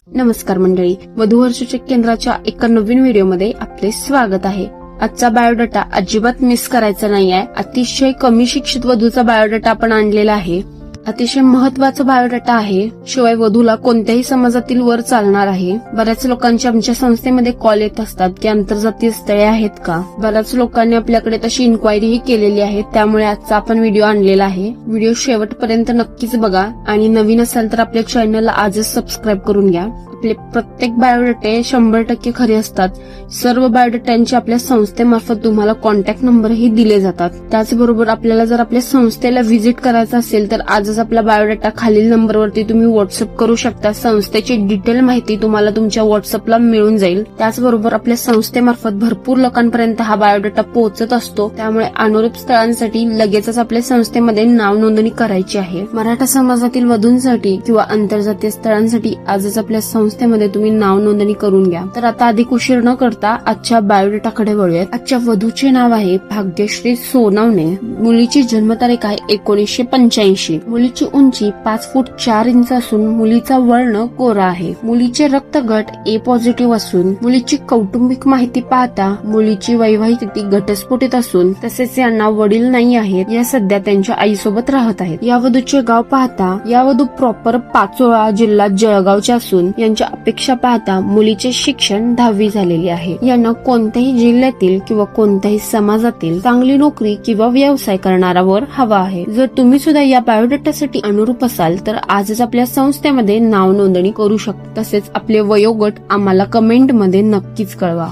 नमस्कार मंडळी, वधूवर्षचेक केंद्राच्या एका नवीन व्हिडिओमध्ये आपले स्वागत आहे। आजचा बायोडाटा अजिबात मिस करायचा नाहीये। अतिशय कमी शिक्षित वधूचा बायोडाटा आपण आणलेला आहे। अतिशय महत्वाचा बायोडाटा आहे। शिवाय वधूला कोणत्याही समाजातील वर चालणार आहे। बऱ्याच लोकांचे आमच्या संस्थेमध्ये कॉल येत असतात की आंतरजातीय स्थळे आहेत का। बऱ्याच लोकांनी आपल्याकडे तशी इन्क्वायरीही केलेली आहे। त्यामुळे आजचा आपण व्हिडिओ आणलेला आहे। व्हिडिओ शेवटपर्यंत नक्कीच बघा आणि नवीन असाल तर आपल्या चॅनलला आजच सबस्क्राईब करून घ्या। आपले प्रत्येक बायोडाटे 100% खरे असतात। सर्व बायोडाट्यांचे आपल्या संस्थेमार्फत तुम्हाला कॉन्टॅक्ट नंबरही दिले जातात। त्याचबरोबर आपल्याला जर आपल्या संस्थेला व्हिजिट करायचं असेल तर आजच आपला बायोडाटा खालील नंबरवरती तुम्ही व्हॉट्सअप करू शकता। संस्थेची डिटेल माहिती तुम्हाला तुमच्या व्हॉट्सअपला मिळून जाईल। त्याचबरोबर आपल्या संस्थेमार्फत भरपूर लोकांपर्यंत हा बायोडाटा पोहोचत असतो। त्यामुळे अनुरूप स्थळांसाठी लगेचच आपल्या संस्थेमध्ये नाव नोंदणी करायची आहे। मराठा समाजातील वधूंसाठी किंवा आंतरजातीय स्थळांसाठी आजच आपल्या संस्थेमध्ये तुम्ही नाव नोंदणी करून घ्या। तर आता अधिक उशीर न करता आजच्या बायोडाटाकडे वळूयात। आजच्या वधूचे नाव आहे भाग्यश्री सोनावणे। मुलीची जन्मतारीख आहे 1985। मुलीची उंची 5 फूट 4 इंच असून मुलीचा वर्ण कोरा आहे। मुलीचे रक्तगट ए पॉझिटिव्ह असून मुलीची कौटुंबिक माहिती पाहता मुलीची वैवाहिक स्थिती घटस्फोटित असून तसेच यांना वडील नाही आहेत। या सध्या त्यांच्या आईसोबत राहत आहेत। या वधूचे गाव पाहता या वधू प्रॉपर पाचोळा जिल्हा जळगावच्या असून यांच्या अपेक्षा पाहता मुलीचे शिक्षण 10वी झालेले आहे। यांना कोणत्याही जिल्ह्यातील किंवा कोणत्याही समाजातील चांगली नोकरी किंवा व्यवसाय करणारा वर हवा आहे। जर तुम्ही सुद्धा या बायोडाटासाठी अनुरूप असाल तर आजच आपल्या संस्थेमध्ये नाव नोंदणी करू शकता। तसेच आपले वयोगट आम्हाला कमेंट मध्ये नक्कीच कळवा।